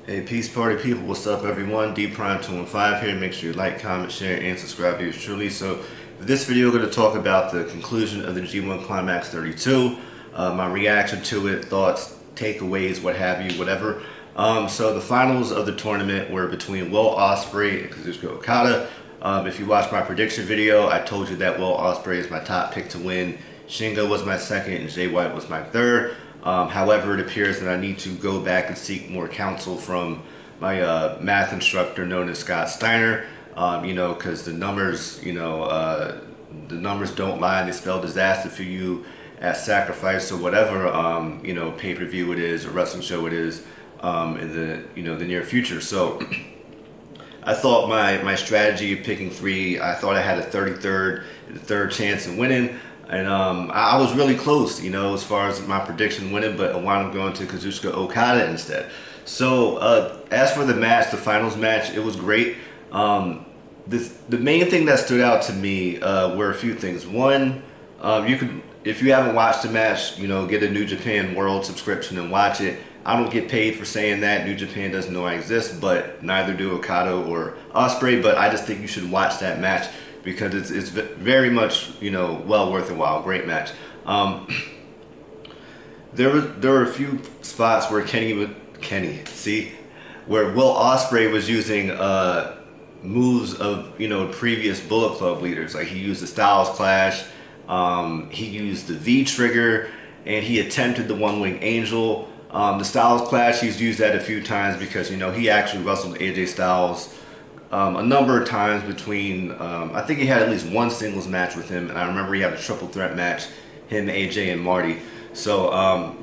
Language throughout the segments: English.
Hey, peace party people, what's up everyone? D Prime 215 here. Make sure you like, comment, share, and subscribe to yours truly. So, for this video, we're going to talk about the conclusion of the G1 Climax 32, my reaction to it, thoughts, takeaways, what have you, whatever. So, the finals of the tournament were between Will Ospreay and Kazuchika Okada. If you watched my prediction video, I told you that Will Ospreay is my top pick to win. Shingo was my second, and Jay White was my third. However, it appears that I need to go back and seek more counsel from my math instructor known as Scott Steiner, because the numbers, the numbers don't lie, and they spell disaster for you at Sacrifice or whatever, pay-per-view it is or wrestling show it is in the near future. So I thought my strategy of picking three, I thought I had a third chance of winning. And I was really close, as far as my prediction winning, but I wound up going to Kazuchika Okada instead. So as for the match, the finals match, it was great. The main thing that stood out to me were a few things. One, if you haven't watched the match, get a New Japan World subscription and watch it. I don't get paid for saying that. New Japan doesn't know I exist, but neither do Okada or Ospreay. But I just think you should watch that match, because it's very much, well worth a while. Great match. There were a few spots where where Will Ospreay was using moves of previous Bullet Club leaders. Like, he used the Styles Clash, he used the V trigger, and he attempted the One Wing Angel. The Styles Clash, he's used that a few times because he actually wrestled AJ Styles a number of times between, I think he had at least one singles match with him, and I remember he had a triple threat match, him, AJ, and Marty. So,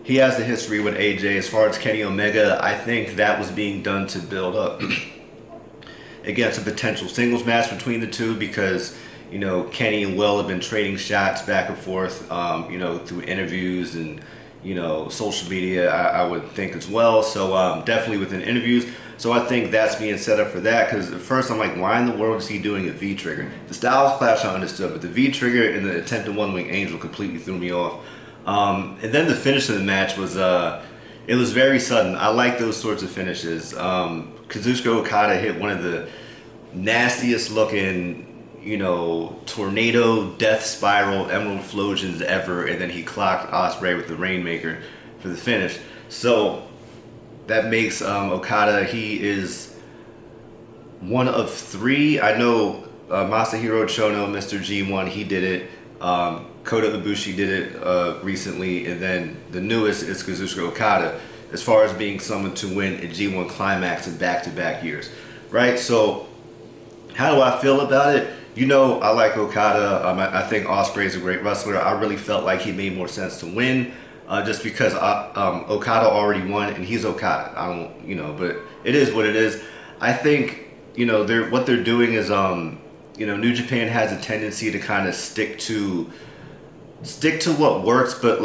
he has a history with AJ. As far as Kenny Omega, I think that was being done to build up against a potential singles match between the two, because, Kenny and Will have been trading shots back and forth, through interviews and, social media, I would think as well. So definitely within interviews. So I think that's being set up for that, because at first I'm like, why in the world is he doing a V trigger? The Styles Clash I understood, but the V trigger and the attempted One Wing Angel completely threw me off. And then the finish of the match was, it was very sudden. I like those sorts of finishes. Kazuchika Okada hit one of the nastiest looking, tornado, death spiral, emerald flosions ever, and then he clocked Ospreay with the Rainmaker for the finish. So that makes Okada, he is one of three. I know Masahiro Chono, Mr. G1, he did it. Kota Ibushi did it recently, and then the newest is Kazuchika Okada, as far as being someone to win a G1 Climax in back-to-back years, right? So how do I feel about it? I like Okada. I think Ospreay is a great wrestler. I really felt like he made more sense to win, just because Okada already won, and he's Okada. I don't, but it is what it is. I think, what they're doing is, New Japan has a tendency to kind of stick to what works, but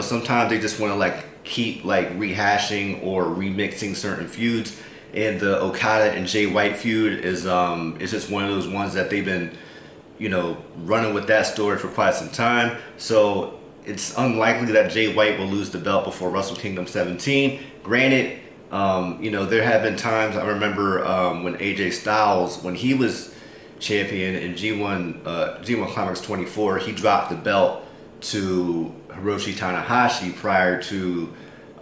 sometimes they just want to keep rehashing or remixing certain feuds. And the Okada and Jay White feud is just one of those ones that they've been, running with that story for quite some time. So it's unlikely that Jay White will lose the belt before Wrestle Kingdom 17. Granted, there have been times, I remember when AJ Styles, when he was champion in G1 Climax 24, he dropped the belt to Hiroshi Tanahashi prior to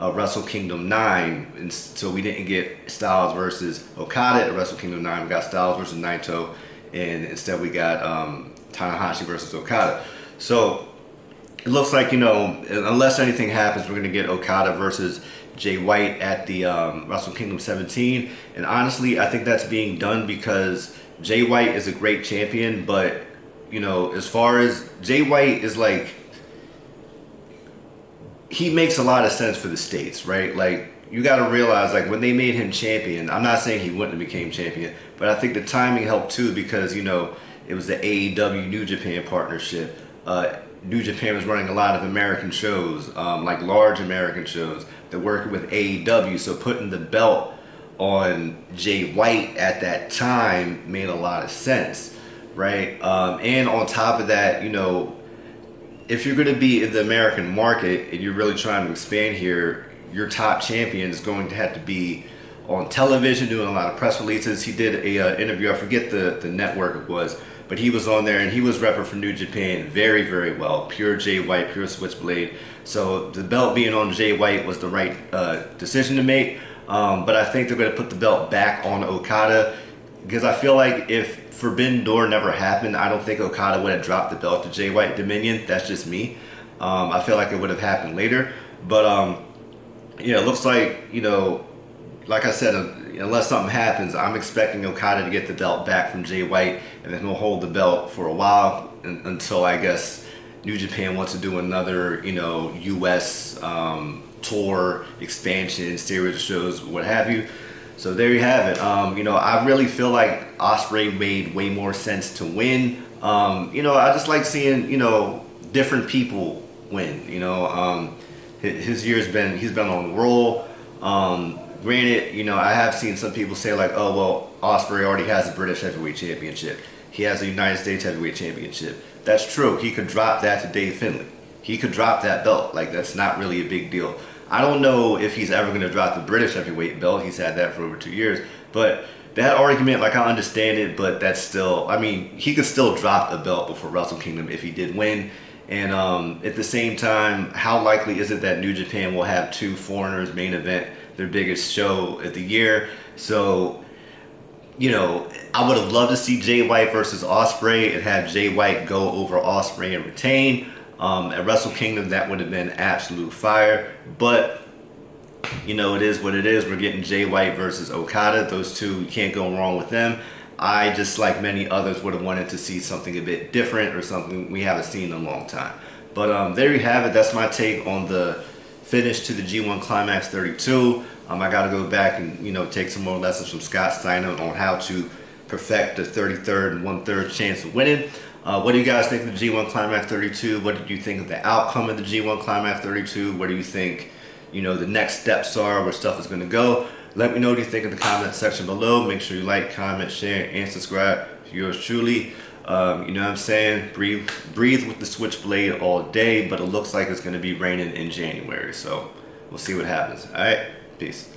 Wrestle Kingdom 9, and so we didn't get Styles versus Okada at Wrestle Kingdom 9. We got Styles versus Naito, and instead we got Tanahashi versus Okada. So it looks like, unless anything happens, we're going to get Okada versus Jay White at the Wrestle Kingdom 17. And honestly, I think that's being done because Jay White is a great champion, but, as far as Jay White is he makes a lot of sense for the States, right? You got to realize, when they made him champion, I'm not saying he wouldn't have became champion, but I think the timing helped too, because, it was the AEW New Japan partnership. New Japan was running a lot of American shows, large American shows that worked with AEW, so putting the belt on Jay White at that time made a lot of sense, right? And on top of that, if you're going to be in the American market and you're really trying to expand here, your top champion is going to have to be on television doing a lot of press releases. He did a interview, I forget the network it was, but he was on there and he was repping for New Japan very, very well. Pure Jay White, pure Switchblade. So the belt being on Jay White was the right decision to make. But I think they're going to put the belt back on Okada, because I feel like if Forbidden Door never happened, I don't think Okada would have dropped the belt to Jay White Dominion. That's just me. I feel like it would have happened later. But yeah, it looks like, you know, like I said, unless something happens, I'm expecting Okada to get the belt back from Jay White, and then he'll hold the belt for a while until, I guess, New Japan wants to do another, you know, U.S. Tour expansion, series of shows, what have you. So there you have it. You know, I really feel like Ospreay made way more sense to win. You know, I just like seeing, you know, different people win. You know, his year's been, he's been on the roll. Granted, you know, I have seen some people say like, oh, well, Ospreay already has the British Heavyweight Championship. He has the United States Heavyweight Championship. That's true. He could drop that to Dave Finlay. He could drop that belt. Like, that's not really a big deal. I don't know if he's ever going to drop the British Heavyweight belt. He's had that for over 2 years. But that argument, like, I understand it, but that's still, I mean, he could still drop a belt before Wrestle Kingdom if he did win. And at the same time, how likely is it that New Japan will have two foreigners main event their biggest show of the year? So, you know, I would have loved to see Jay White versus Ospreay and have Jay White go over Ospreay and retain. At Wrestle Kingdom, that would have been absolute fire. But, you know, it is what it is. We're getting Jay White versus Okada. Those two, you can't go wrong with them. I, just like many others, would have wanted to see something a bit different or something we haven't seen in a long time. But there you have it. That's my take on the finish to the G1 Climax 32. I got to go back and, you know, take some more lessons from Scott Steiner on how to perfect the 33rd and 1/3 chance of winning. What do you guys think of the G1 Climax 32? What did you think of the outcome of the G1 Climax 32? What do you think, you know, the next steps are, where stuff is going to go? Let me know what you think in the comment section below. Make sure you like, comment, share, and subscribe. Yours truly. You know what I'm saying? Breathe with the Switchblade all day, but it looks like it's going to be raining in January. So we'll see what happens. All right. Peace.